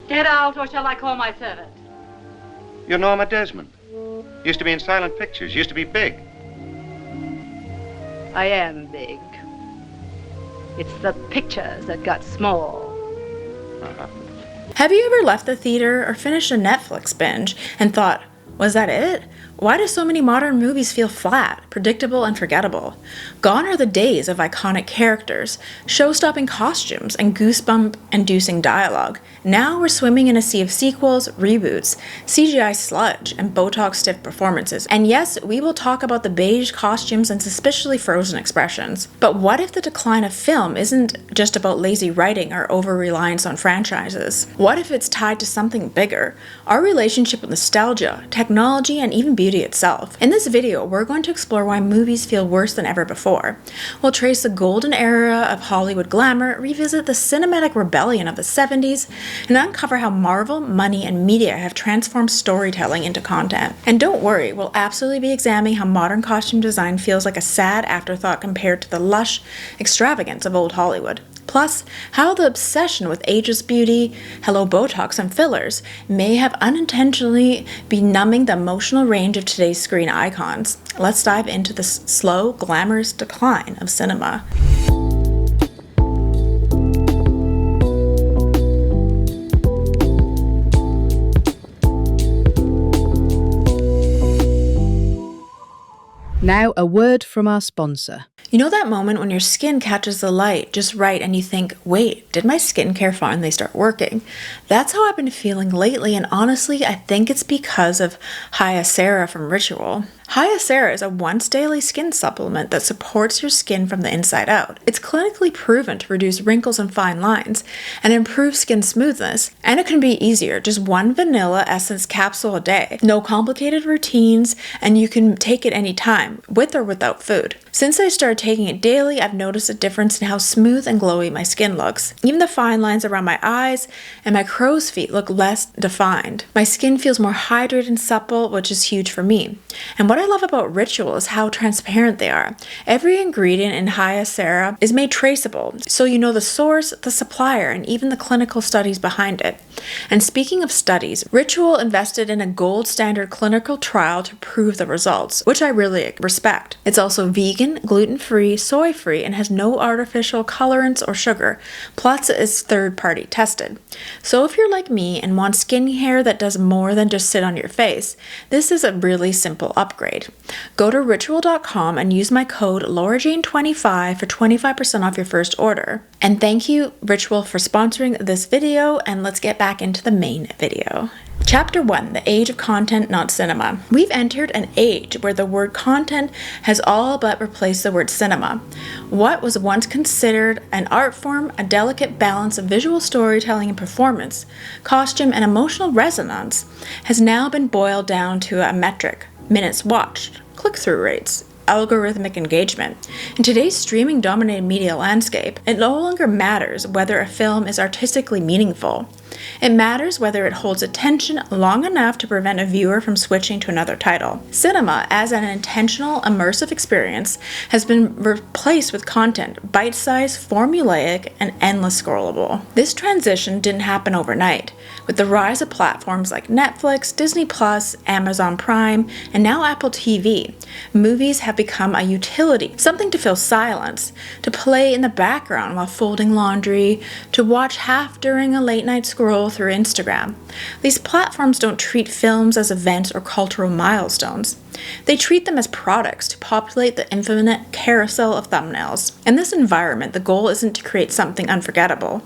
Get out, or shall I call my servant? You're Norma Desmond. Used to be in silent pictures. Used to be big. I am big. It's the pictures that got small. Have you ever left the theater or finished a Netflix binge and thought, was that it? Why do so many modern movies feel flat, predictable, and forgettable? Gone are the days of iconic characters, show-stopping costumes, and goosebump-inducing dialogue. Now we're swimming in a sea of sequels, reboots, CGI sludge, and Botox stiff performances. And yes, we will talk about the beige costumes and suspiciously frozen expressions. But what if the decline of film isn't just about lazy writing or over-reliance on franchises? What if it's tied to something bigger? Our relationship with nostalgia, technology, and even beauty itself. In this video, we're going to explore why movies feel worse than ever before. We'll trace the golden era of Hollywood glamour, revisit the cinematic rebellion of the 70s, and uncover how Marvel, money, and media have transformed storytelling into content. And don't worry, we'll absolutely be examining how modern costume design feels like a sad afterthought compared to the lush extravagance of old Hollywood. Plus, how the obsession with ageless beauty, hello Botox, and fillers may have unintentionally been numbing the emotional range of today's screen icons. Let's dive into the slow, glamorous decline of cinema. Now, a word from our sponsor. You know that moment when your skin catches the light just right and you think, wait, did my skincare finally start working? That's how I've been feeling lately, and honestly, I think it's because of Hyacera from Ritual. Hyacera is a once daily skin supplement that supports your skin from the inside out. It's clinically proven to reduce wrinkles and fine lines and improve skin smoothness, and it can be easier, just one vanilla essence capsule a day. No complicated routines, and you can take it anytime, with or without food. Since I started taking it daily, I've noticed a difference in how smooth and glowy my skin looks. Even the fine lines around my eyes and my crow's feet look less defined. My skin feels more hydrated and supple, which is huge for me. And what I love about Ritual is how transparent they are. Every ingredient in Hyacera is made traceable, so you know the source, the supplier, and even the clinical studies behind it. And speaking of studies, Ritual invested in a gold standard clinical trial to prove the results, which I really respect. It's also vegan, gluten-free, soy-free, and has no artificial colorants or sugar. Plus, it's third-party tested. So if you're like me and want skincare that does more than just sit on your face, this is a really simple upgrade. Go to ritual.com and use my code LauraJane25 for 25% off your first order. And thank you, Ritual, for sponsoring this video, and let's get back into the main video. Chapter 1, The Age of Content, Not Cinema. We've entered an age where the word content has all but replaced the word cinema. What was once considered an art form, a delicate balance of visual storytelling and performance, costume, and emotional resonance, has now been boiled down to a metric: minutes watched, click-through rates, algorithmic engagement. In today's streaming-dominated media landscape, it no longer matters whether a film is artistically meaningful. It matters whether it holds attention long enough to prevent a viewer from switching to another title. Cinema, as an intentional, immersive experience, has been replaced with content, bite-sized, formulaic, and endless scrollable. This transition didn't happen overnight. With the rise of platforms like Netflix, Disney+, Amazon Prime, and now Apple TV, movies have become a utility, something to fill silence, to play in the background while folding laundry, to watch half during a late-night scroll through Instagram. These platforms don't treat films as events or cultural milestones. They treat them as products to populate the infinite carousel of thumbnails. In this environment, the goal isn't to create something unforgettable.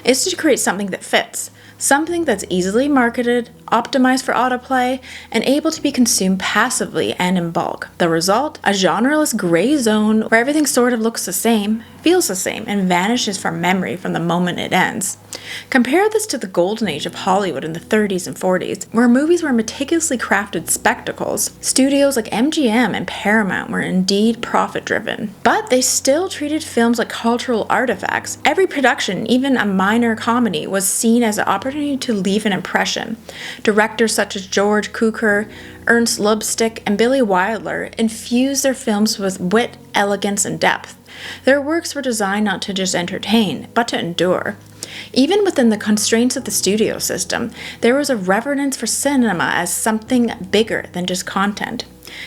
It's to create something that fits. Something that's easily marketed, optimized for autoplay, and able to be consumed passively and in bulk. The result? A genreless gray zone where everything sort of looks the same, feels the same, and vanishes from memory from the moment it ends. Compare this to the golden age of Hollywood in the 30s and 40s, where movies were meticulously crafted spectacles. Studios like MGM and Paramount were indeed profit-driven, but they still treated films like cultural artifacts. Every production, even a minor comedy, was seen as an opportunity to leave an impression. Directors such as George Cukor, Ernst Lubitsch, and Billy Wilder infused their films with wit, elegance, and depth. Their works were designed not to just entertain, but to endure. Even within the constraints of the studio system, there was a reverence for cinema as something bigger than just content.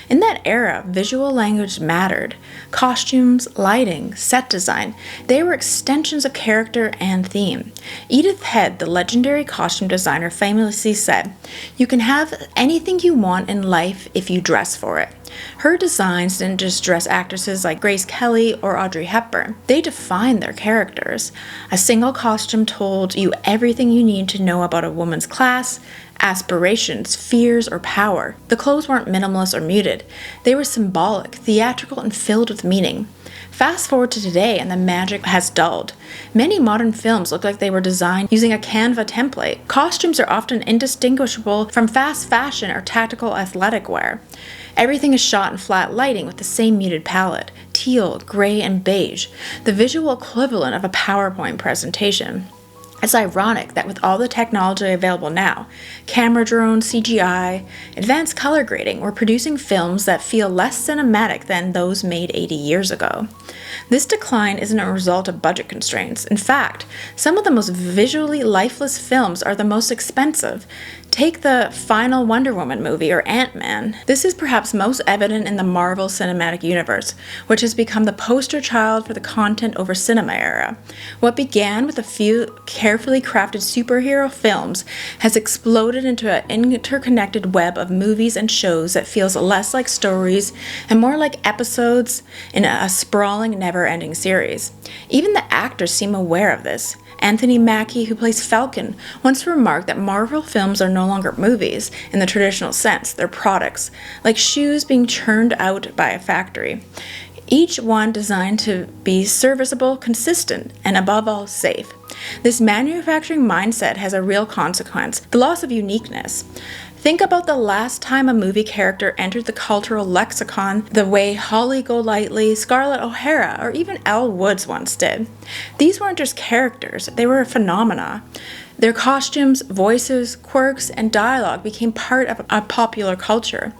In that era, visual language mattered. Costumes, lighting, set design, they were extensions of character and theme. Edith Head, the legendary costume designer, famously said, "You can have anything you want in life if you dress for it." Her designs didn't just dress actresses like Grace Kelly or Audrey Hepburn. They defined their characters. A single costume told you everything you need to know about a woman's class, aspirations, fears, or power. The clothes weren't minimalist or muted. They were symbolic, theatrical, and filled with meaning. Fast forward to today and the magic has dulled. Many modern films look like they were designed using a Canva template. Costumes are often indistinguishable from fast fashion or tactical athletic wear. Everything is shot in flat lighting with the same muted palette, teal, gray, and beige, the visual equivalent of a PowerPoint presentation. It's ironic that with all the technology available now, camera drones, CGI, advanced color grading, we're producing films that feel less cinematic than those made 80 years ago. This decline isn't a result of budget constraints. In fact, some of the most visually lifeless films are the most expensive. Take the final Wonder Woman movie or Ant-Man. This is perhaps most evident in the Marvel Cinematic Universe, which has become the poster child for the content over cinema era. What began with a few carefully crafted superhero films has exploded into an interconnected web of movies and shows that feels less like stories and more like episodes in a sprawling, never-ending series. Even the actors seem aware of this. Anthony Mackie, who plays Falcon, once remarked that Marvel films are no longer movies in the traditional sense. They're products, like shoes being churned out by a factory. Each one designed to be serviceable, consistent, and above all, safe. This manufacturing mindset has a real consequence: the loss of uniqueness. Think about the last time a movie character entered the cultural lexicon the way Holly Golightly, Scarlett O'Hara, or even Elle Woods once did. These weren't just characters, they were a phenomena. Their costumes, voices, quirks, and dialogue became part of a popular culture.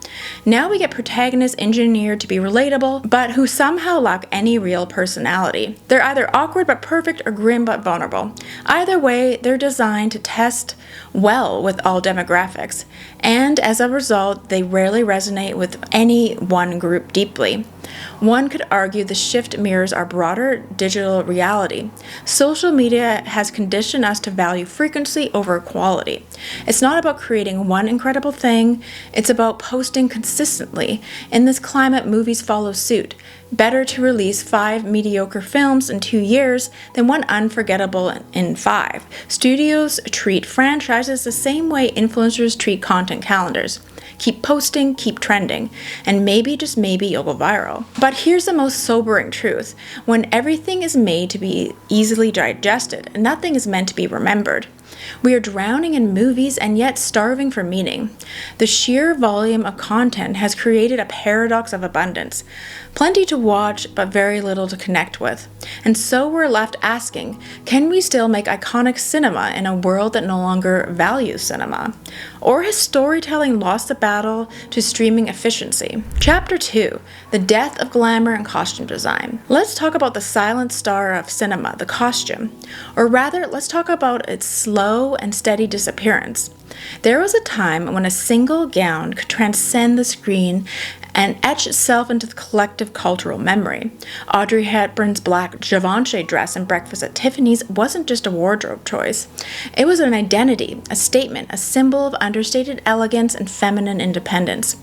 Now we get protagonists engineered to be relatable, but who somehow lack any real personality. They're either awkward but perfect or grim but vulnerable. Either way, they're designed to test well with all demographics, and as a result, they rarely resonate with any one group deeply. One could argue the shift mirrors our broader digital reality. Social media has conditioned us to value frequency over quality. It's not about creating one incredible thing, it's about posting consistently. In this climate, movies follow suit. Better to release 5 mediocre films in 2 years than one unforgettable in 5. Studios treat franchises the same way influencers treat content calendars. Keep posting, keep trending, and maybe, just maybe, you'll go viral. But here's the most sobering truth. When everything is made to be easily digested, nothing is meant to be remembered. We are drowning in movies and yet starving for meaning. The sheer volume of content has created a paradox of abundance. Plenty to watch, but very little to connect with. And so we're left asking, can we still make iconic cinema in a world that no longer values cinema? Or has storytelling lost the battle to streaming efficiency? Chapter 2, The Death of Glamour and Costume Design. Let's talk about the silent star of cinema, the costume. Or rather, let's talk about its slow and steady disappearance. There was a time when a single gown could transcend the screen and etch itself into the collective cultural memory. Audrey Hepburn's black Givenchy dress in Breakfast at Tiffany's wasn't just a wardrobe choice. It was an identity, a statement, a symbol of understated elegance and feminine independence.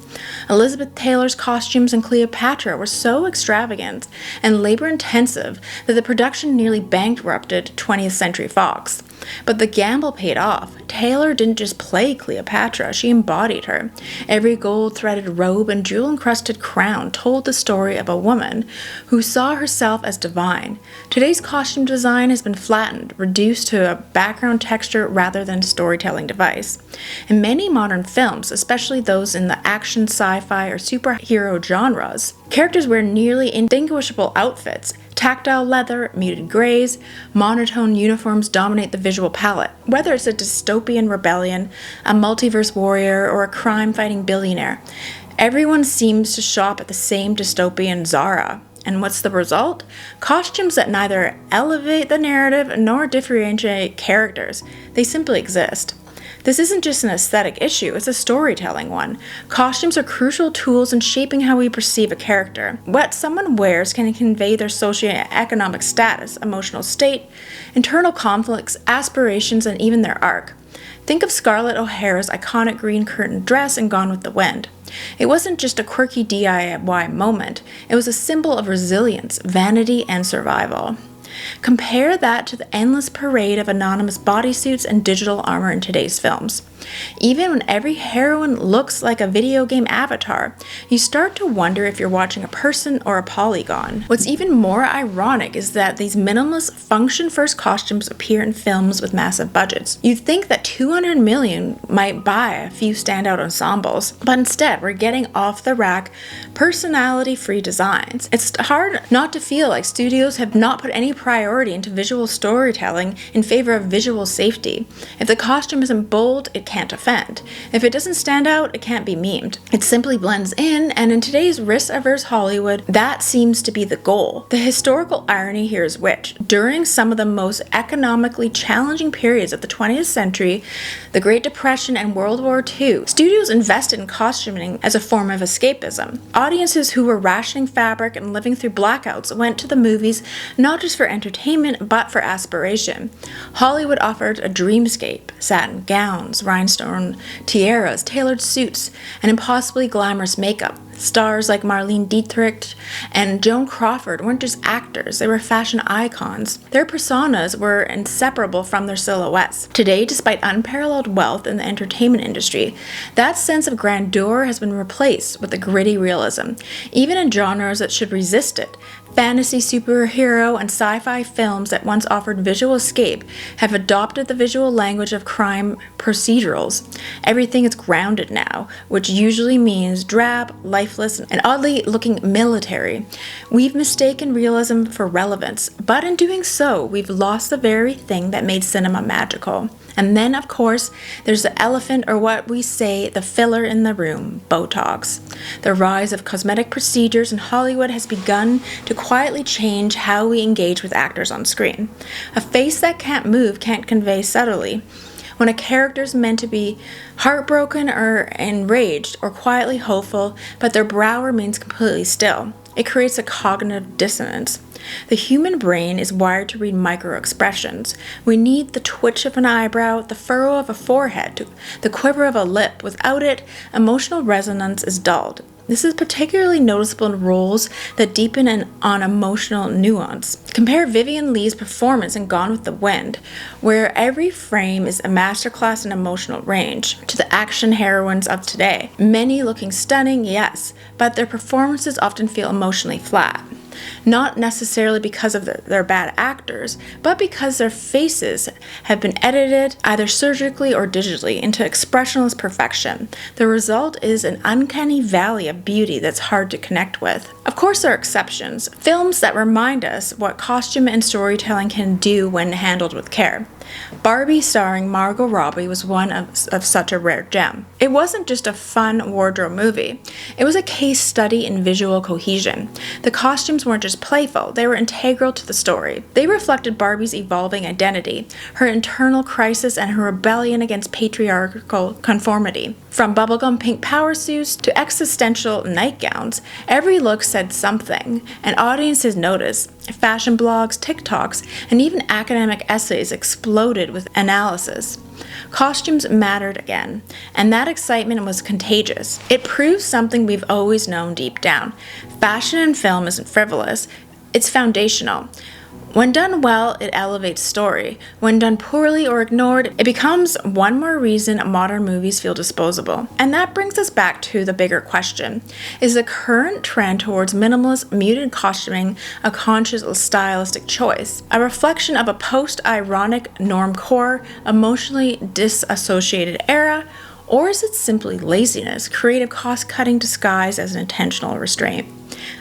Elizabeth Taylor's costumes in Cleopatra were so extravagant and labor-intensive that the production nearly bankrupted 20th Century Fox. But the gamble paid off. Taylor didn't just play Cleopatra, she embodied her. Every gold-threaded robe and jewel-encrusted crown told the story of a woman who saw herself as divine. Today's costume design has been flattened, reduced to a background texture rather than storytelling device. In many modern films, especially those in the action, sci-fi, or superhero genres, characters wear nearly indistinguishable outfits. Tactile leather, muted grays, monotone uniforms dominate the visual palette. Whether it's a dystopian rebellion, a multiverse warrior, or a crime-fighting billionaire, everyone seems to shop at the same dystopian Zara. And what's the result? Costumes that neither elevate the narrative nor differentiate characters. They simply exist. This isn't just an aesthetic issue, it's a storytelling one. Costumes are crucial tools in shaping how we perceive a character. What someone wears can convey their socioeconomic status, emotional state, internal conflicts, aspirations, and even their arc. Think of Scarlett O'Hara's iconic green curtain dress in Gone with the Wind. It wasn't just a quirky DIY moment, it was a symbol of resilience, vanity, and survival. Compare that to the endless parade of anonymous bodysuits and digital armor in today's films. Even when every heroine looks like a video game avatar, you start to wonder if you're watching a person or a polygon. What's even more ironic is that these minimalist, function-first costumes appear in films with massive budgets. You'd think that $200 million might buy a few standout ensembles, but instead we're getting off-the-rack, personality-free designs. It's hard not to feel like studios have not put any priority into visual storytelling in favor of visual safety. If the costume isn't bold, it can't offend. If it doesn't stand out, it can't be memed. It simply blends in, and in today's risk-averse Hollywood, that seems to be the goal. The historical irony here is which, during some of the most economically challenging periods of the 20th century, the Great Depression and World War II, studios invested in costuming as a form of escapism. Audiences who were rationing fabric and living through blackouts went to the movies not just for entertainment, but for aspiration. Hollywood offered a dreamscape: satin gowns, rhinestone tiaras, tailored suits, and impossibly glamorous makeup. Stars like Marlene Dietrich and Joan Crawford weren't just actors, they were fashion icons. Their personas were inseparable from their silhouettes. Today, despite unparalleled wealth in the entertainment industry, that sense of grandeur has been replaced with a gritty realism, even in genres that should resist it. Fantasy, superhero, and sci-fi films that once offered visual escape have adopted the visual language of crime procedurals. Everything is grounded now, which usually means drab, lifeless, and oddly looking military. We've mistaken realism for relevance, but in doing so, we've lost the very thing that made cinema magical. And then, of course, there's the elephant, or what we say, the filler in the room, Botox. The rise of cosmetic procedures in Hollywood has begun to quietly change how we engage with actors on screen. A face that can't move can't convey subtly. When a character's meant to be heartbroken or enraged or quietly hopeful, but their brow remains completely still, it creates a cognitive dissonance. The human brain is wired to read micro-expressions. We need the twitch of an eyebrow, the furrow of a forehead, the quiver of a lip. Without it, emotional resonance is dulled. This is particularly noticeable in roles that deepen on emotional nuance. Compare Vivien Leigh's performance in Gone with the Wind, where every frame is a masterclass in emotional range, to the action heroines of today. Many looking stunning, yes, but their performances often feel emotionally flat. Not necessarily because of their bad actors, but because their faces have been edited, either surgically or digitally, into expressionless perfection. The result is an uncanny valley of beauty that's hard to connect with. Of course, there are exceptions, films that remind us what costume and storytelling can do when handled with care. Barbie starring Margot Robbie was one of such a rare gem. It wasn't just a fun wardrobe movie. It was a case study in visual cohesion. The costumes weren't just playful, they were integral to the story. They reflected Barbie's evolving identity, her internal crisis, and her rebellion against patriarchal conformity. From bubblegum pink power suits to existential nightgowns, every look said something, and audiences noticed. Fashion blogs, TikToks, and even academic essays exploded with analysis. Costumes mattered again, and that excitement was contagious. It proves something we've always known deep down. Fashion in film isn't frivolous, it's foundational. When done well, it elevates story. When done poorly or ignored, it becomes one more reason modern movies feel disposable. And that brings us back to the bigger question. Is the current trend towards minimalist, muted costuming a conscious stylistic choice? A reflection of a post-ironic, normcore, emotionally disassociated era? Or is it simply laziness, creative cost-cutting disguised as an intentional restraint?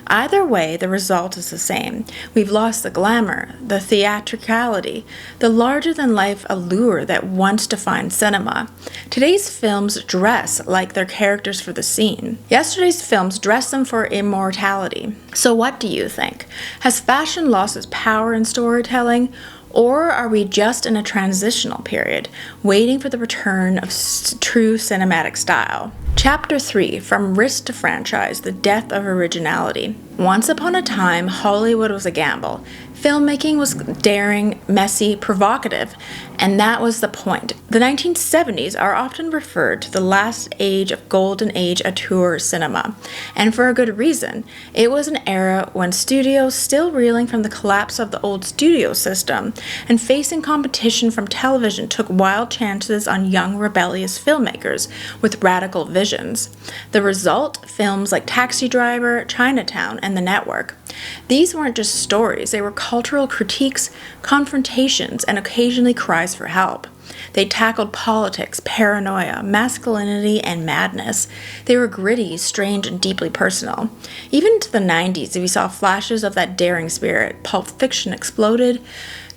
Either way, the result is the same. We've lost the glamour, the theatricality, the larger-than-life allure that once defined cinema. Today's films dress like they're characters for the scene. Yesterday's films dress them for immortality. So what do you think? Has fashion lost its power in storytelling? Or are we just in a transitional period, waiting for the return of true cinematic style? Chapter 3, From Risk to Franchise, The Death of Originality. Once upon a time, Hollywood was a gamble. Filmmaking was daring, messy, provocative, and that was the point. The 1970s are often referred to the last age of golden age auteur cinema, and for a good reason. It was an era when studios, still reeling from the collapse of the old studio system and facing competition from television, took wild chances on young rebellious filmmakers with radical visions. The result? Films like Taxi Driver, Chinatown, and The Network. These weren't just stories, they were cultural critiques, confrontations, and occasionally cries for help. They tackled politics, paranoia, masculinity, and madness. They were gritty, strange, and deeply personal. Even into the 90s, we saw flashes of that daring spirit. Pulp Fiction exploded,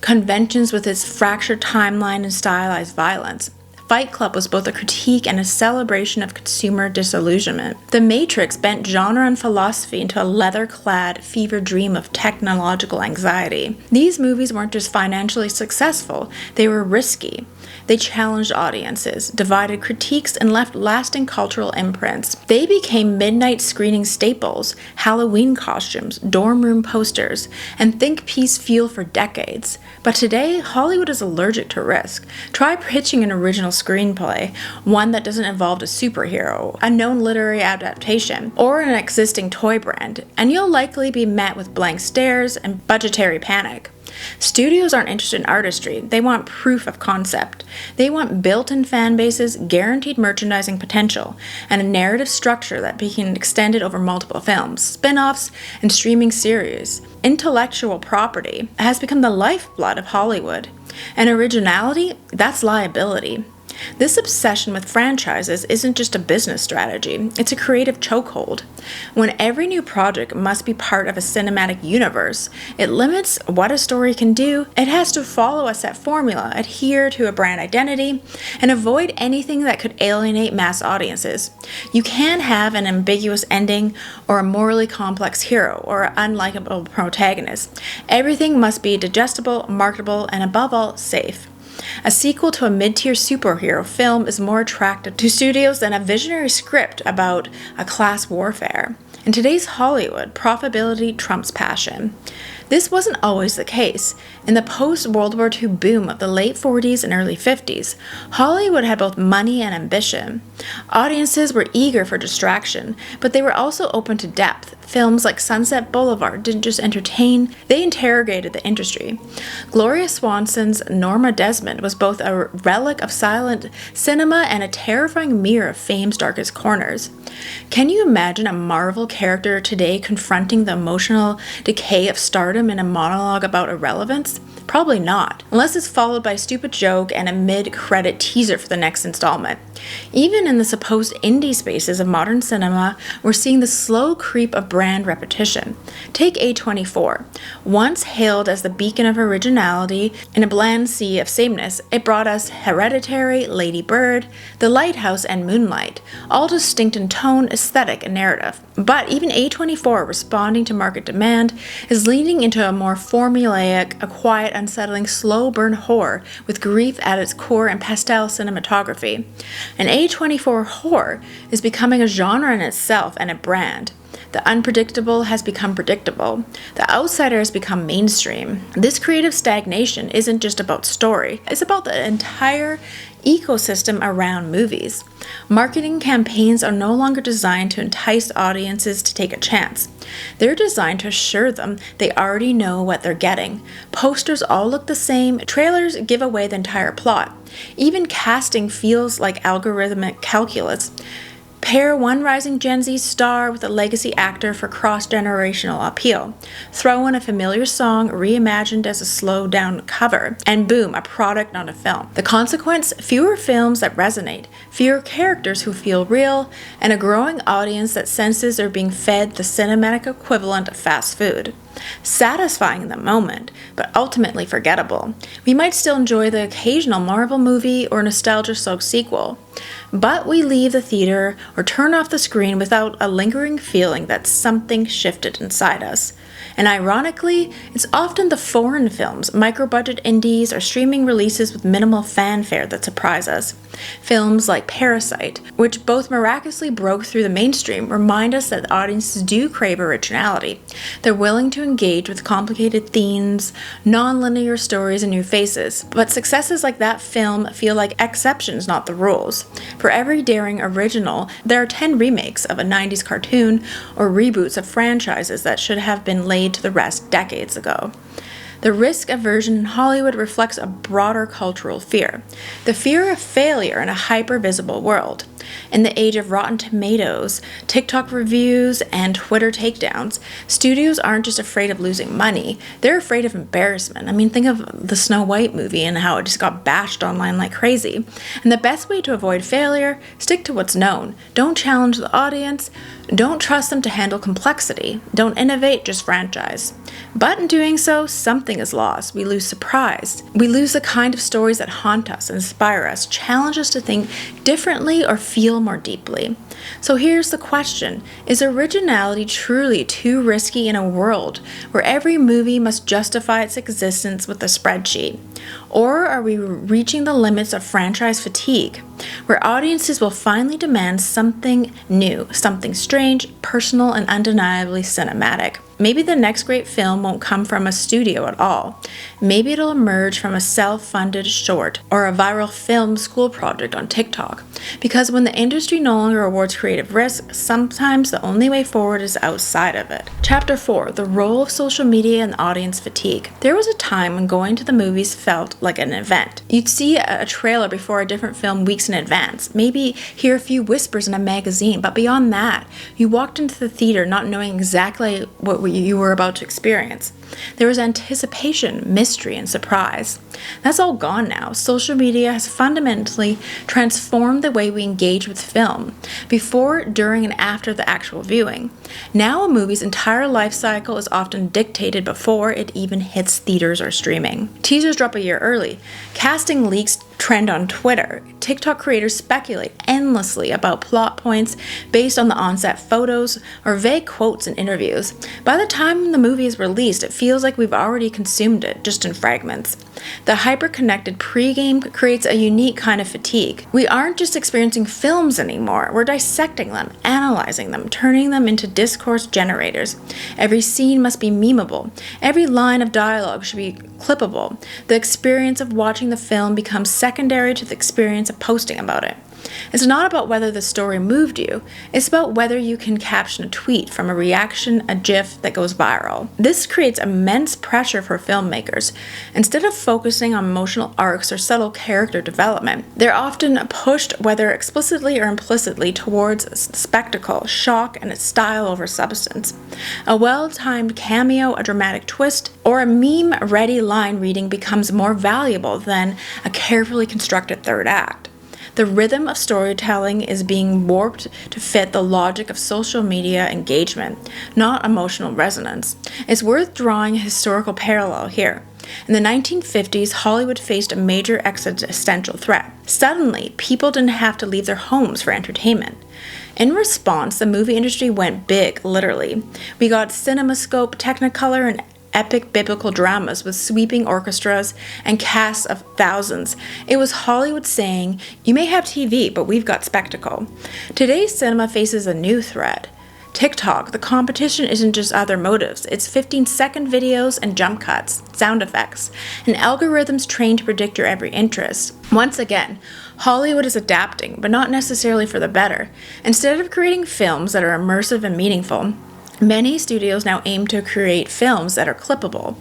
conventions with its fractured timeline and stylized violence. Fight Club was both a critique and a celebration of consumer disillusionment. The Matrix bent genre and philosophy into a leather-clad fever dream of technological anxiety. These movies weren't just financially successful, they were risky. They challenged audiences, divided critiques, and left lasting cultural imprints. They became midnight screening staples, Halloween costumes, dorm room posters, and think piece fuel for decades. But today, Hollywood is allergic to risk. Try pitching an original screenplay, one that doesn't involve a superhero, a known literary adaptation, or an existing toy brand, and you'll likely be met with blank stares and budgetary panic. Studios aren't interested in artistry, they want proof of concept. They want built-in fan bases, guaranteed merchandising potential, and a narrative structure that can be extended over multiple films, spin-offs, and streaming series. Intellectual property has become the lifeblood of Hollywood. And originality, that's liability. This obsession with franchises isn't just a business strategy, it's a creative chokehold. When every new project must be part of a cinematic universe, it limits what a story can do. It has to follow a set formula, adhere to a brand identity, and avoid anything that could alienate mass audiences. You can't have an ambiguous ending or a morally complex hero or an unlikable protagonist. Everything must be digestible, marketable, and above all, safe. A sequel to a mid-tier superhero film is more attractive to studios than a visionary script about a class warfare. In today's Hollywood, profitability trumps passion. This wasn't always the case. In the post-World War II boom of the late 40s and early 50s, Hollywood had both money and ambition. Audiences were eager for distraction, but they were also open to depth. Films like Sunset Boulevard didn't just entertain, they interrogated the industry. Gloria Swanson's Norma Desmond was both a relic of silent cinema and a terrifying mirror of fame's darkest corners. Can you imagine a Marvel character today confronting the emotional decay of stardom in a monologue about irrelevance? Probably not, unless it's followed by a stupid joke and a mid-credit teaser for the next installment. Even in the supposed indie spaces of modern cinema, we're seeing the slow creep of brand repetition. Take A24. Once hailed as the beacon of originality in a bland sea of sameness, it brought us Hereditary, Lady Bird, The Lighthouse, and Moonlight, all distinct in tone, aesthetic, and narrative. But even A24, responding to market demand, is leaning into a more formulaic, a quiet, unsettling, slow-burn horror with grief at its core and pastel cinematography. An A24 horror is becoming a genre in itself and a brand. The unpredictable has become predictable. The outsider has become mainstream. This creative stagnation isn't just about story, it's about the entire ecosystem around movies. Marketing campaigns are no longer designed to entice audiences to take a chance. They're designed to assure them they already know what they're getting. Posters all look the same, trailers give away the entire plot. Even casting feels like algorithmic calculus. Pair one rising Gen Z star with a legacy actor for cross-generational appeal. Throw in a familiar song reimagined as a slowed-down cover, and boom, a product, not a film. The consequence? Fewer films that resonate, fewer characters who feel real, and a growing audience that senses they're being fed the cinematic equivalent of fast food. Satisfying in the moment, but ultimately forgettable. We might still enjoy the occasional Marvel movie or nostalgia-soaked sequel, but we leave the theater or turn off the screen without a lingering feeling that something shifted inside us. And ironically, it's often the foreign films, micro-budget indies, or streaming releases with minimal fanfare that surprise us. Films like Parasite, which both miraculously broke through the mainstream, remind us that audiences do crave originality. They're willing to engage with complicated themes, non-linear stories, and new faces. But successes like that film feel like exceptions, not the rules. For every daring original, there are 10 remakes of a 90s cartoon or reboots of franchises that should have been laid to the rest decades ago. The risk aversion in Hollywood reflects a broader cultural fear, the fear of failure in a hyper-visible world. In the age of Rotten Tomatoes, TikTok reviews, and Twitter takedowns, studios aren't just afraid of losing money, they're afraid of embarrassment. I mean, think of the Snow White movie and how it just got bashed online like crazy. And the best way to avoid failure, stick to what's known. Don't challenge the audience, don't trust them to handle complexity, don't innovate, just franchise. But in doing so, something is lost. We lose surprise. We lose the kind of stories that haunt us, inspire us, challenge us to think differently or feel more deeply. So here's the question. Is originality truly too risky in a world where every movie must justify its existence with a spreadsheet? Or are we reaching the limits of franchise fatigue, where audiences will finally demand something new, something strange, personal, and undeniably cinematic? Maybe the next great film won't come from a studio at all. Maybe it'll emerge from a self-funded short or a viral film school project on TikTok. Because when the industry no longer awards creative risk, sometimes the only way forward is outside of it. Chapter 4. The role of social media and audience fatigue. There was a time when going to the movies felt like an event. You'd see a trailer before a different film weeks in advance, maybe hear a few whispers in a magazine, but beyond that, you walked into the theater not knowing exactly what you were about to experience. There was anticipation, mystery, and surprise. That's all gone now. Social media has fundamentally transformed the way we engage with film, before, during, and after the actual viewing. Now a movie's entire life cycle is often dictated before it even hits theaters or streaming. Teasers drop a year early. Casting leaks trend on Twitter. TikTok creators speculate endlessly about plot points based on the on-set photos or vague quotes in interviews. By the time the movie is released, it feels like we've already consumed it, just in fragments. The hyper-connected pregame creates a unique kind of fatigue. We aren't just experiencing films anymore, we're dissecting them, analyzing them, turning them into discourse generators. Every scene must be memeable. Every line of dialogue should be clippable. The experience of watching the film becomes secondary to the experience of posting about it. It's not about whether the story moved you, it's about whether you can caption a tweet from a reaction, a GIF that goes viral. This creates immense pressure for filmmakers. Instead of focusing on emotional arcs or subtle character development, they're often pushed, whether explicitly or implicitly, towards spectacle, shock, and its style over substance. A well-timed cameo, a dramatic twist, or a meme-ready line reading becomes more valuable than a carefully constructed third act. The rhythm of storytelling is being warped to fit the logic of social media engagement, not emotional resonance. It's worth drawing a historical parallel here. In the 1950s, Hollywood faced a major existential threat. Suddenly, people didn't have to leave their homes for entertainment. In response, the movie industry went big, literally. We got CinemaScope, Technicolor, and epic biblical dramas with sweeping orchestras and casts of thousands. It was Hollywood saying, you may have TV, but we've got spectacle. Today's cinema faces a new threat. TikTok, the competition isn't just other motives, it's 15-second videos and jump cuts, sound effects, and algorithms trained to predict your every interest. Once again, Hollywood is adapting, but not necessarily for the better. Instead of creating films that are immersive and meaningful, many studios now aim to create films that are clippable.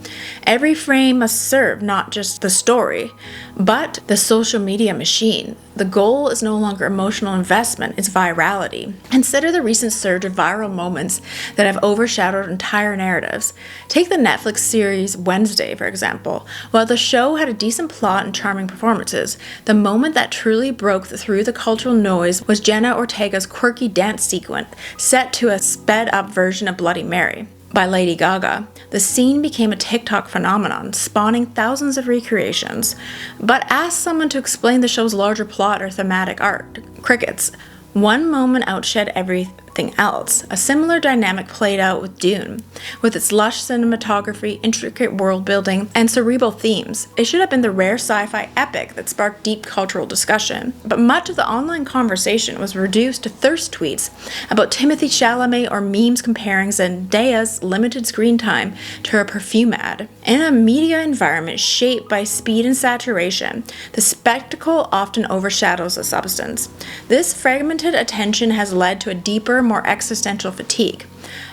Every frame must serve not just the story, but the social media machine. The The goal is no longer emotional investment, it's virality. Consider the recent surge of viral moments that have overshadowed entire narratives. Take the Netflix series Wednesday, for example. While the show had a decent plot and charming performances, the moment that truly broke through the cultural noise was Jenna Ortega's quirky dance sequence set to a sped-up version of Bloody Mary by Lady Gaga. The scene became a TikTok phenomenon, spawning thousands of recreations. But ask someone to explain the show's larger plot or thematic arc. Crickets. One moment outshed everything else. A similar dynamic played out with Dune, with its lush cinematography, intricate world building, and cerebral themes. It should have been the rare sci-fi epic that sparked deep cultural discussion, but much of the online conversation was reduced to thirst tweets about Timothée Chalamet or memes comparing Zendaya's limited screen time to a perfume ad. In a media environment shaped by speed and saturation, the spectacle often overshadows the substance. This fragmented attention has led to a deeper, more existential fatigue,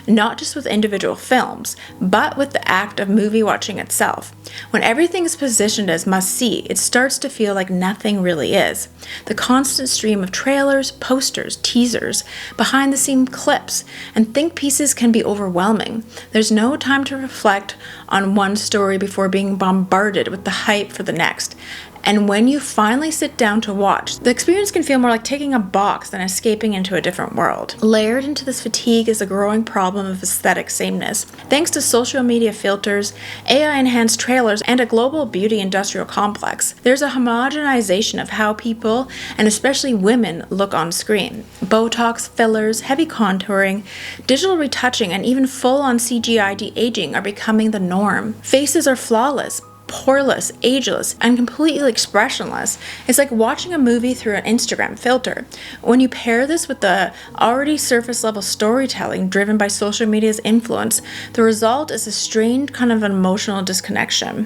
not just with individual films, but with the act of movie watching itself. When everything is positioned as must-see, it starts to feel like nothing really is. The constant stream of trailers, posters, teasers, behind-the-scenes clips, and think pieces can be overwhelming. There's no time to reflect on one story before being bombarded with the hype for the next. And when you finally sit down to watch, the experience can feel more like taking a box than escaping into a different world. Layered into this fatigue is a growing problem of aesthetic sameness. Thanks to social media filters, AI-enhanced trailers, and a global beauty industrial complex, there's a homogenization of how people, and especially women, look on screen. Botox, fillers, heavy contouring, digital retouching, and even full-on CGI de-aging are becoming the norm. Faces are flawless, poreless, ageless, and completely expressionless. It's like watching a movie through an Instagram filter. When you pair this with the already surface-level storytelling driven by social media's influence, the result is a strained kind of an emotional disconnection.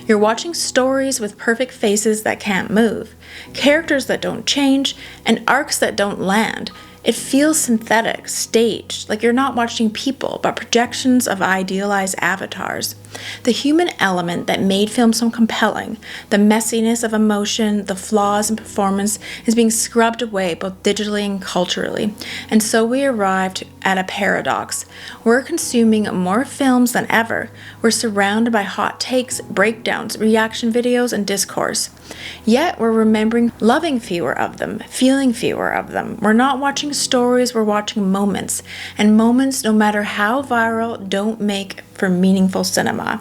You're watching stories with perfect faces that can't move, characters that don't change, and arcs that don't land. It feels synthetic, staged, like you're not watching people, but projections of idealized avatars. The human element that made film so compelling, the messiness of emotion, the flaws in performance, is being scrubbed away both digitally and culturally. And so we arrived at a paradox. We're consuming more films than ever. We're surrounded by hot takes, breakdowns, reaction videos, and discourse. Yet we're remembering loving fewer of them, feeling fewer of them. We're not watching stories, we're watching moments. And moments, no matter how viral, don't make for meaningful cinema.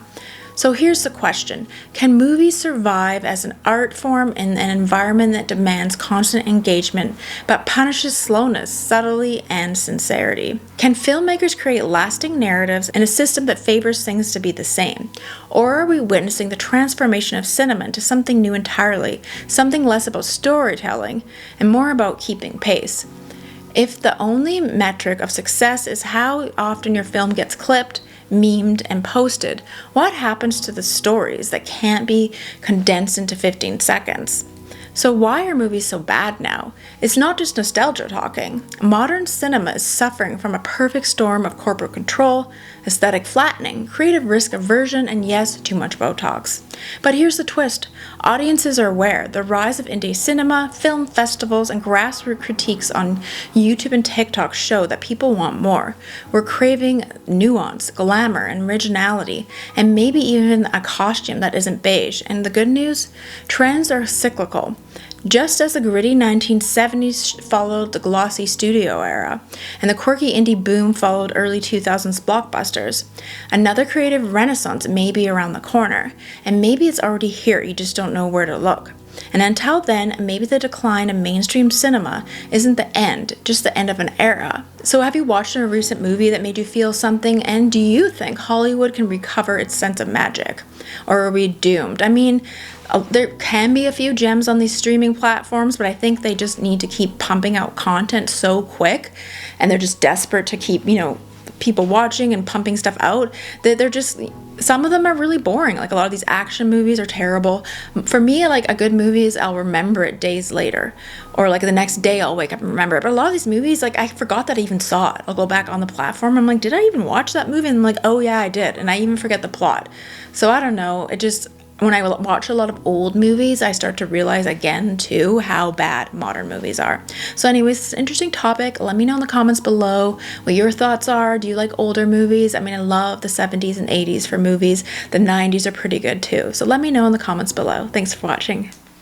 So here's the question. Can movies survive as an art form in an environment that demands constant engagement but punishes slowness, subtlety, and sincerity? Can filmmakers create lasting narratives in a system that favors things to be the same? Or are we witnessing the transformation of cinema into something new entirely, something less about storytelling and more about keeping pace? If the only metric of success is how often your film gets clipped, memed, and posted, what happens to the stories that can't be condensed into 15 seconds? So why are movies so bad now? It's not just nostalgia talking. Modern cinema is suffering from a perfect storm of corporate control, aesthetic flattening, creative risk aversion, and yes, too much Botox. But here's the twist. Audiences are aware. The rise of indie cinema, film festivals, and grassroots critiques on YouTube and TikTok show that people want more. We're craving nuance, glamour, and originality, and maybe even a costume that isn't beige. And the good news? Trends are cyclical. Just as the gritty 1970s followed the glossy studio era, and the quirky indie boom followed early 2000s blockbusters, another creative renaissance may be around the corner, and maybe it's already here, you just don't know where to look. And until then, maybe the decline of mainstream cinema isn't the end, just the end of an era. So have you watched a recent movie that made you feel something, and do you think Hollywood can recover its sense of magic? Or are we doomed? I mean, there can be a few gems on these streaming platforms, but I think they just need to keep pumping out content so quick, and they're just desperate to keep, people watching and pumping stuff out, that they're just, some of them are really boring. Like a lot of these action movies are terrible. For me, like a good movie is I'll remember it days later, or like the next day I'll wake up and remember it. But a lot of these movies, like I forgot that I even saw it. I'll go back on the platform, I'm like, did I even watch that movie? And I'm like, oh yeah, I did, and I even forget the plot. So I don't know, when I watch a lot of old movies, I start to realize again too how bad modern movies are. So anyways, it's an interesting topic. Let me know in the comments below what your thoughts are. Do you like older movies? I mean, I love the 70s and 80s for movies. The 90s are pretty good too. So let me know in the comments below. Thanks for watching.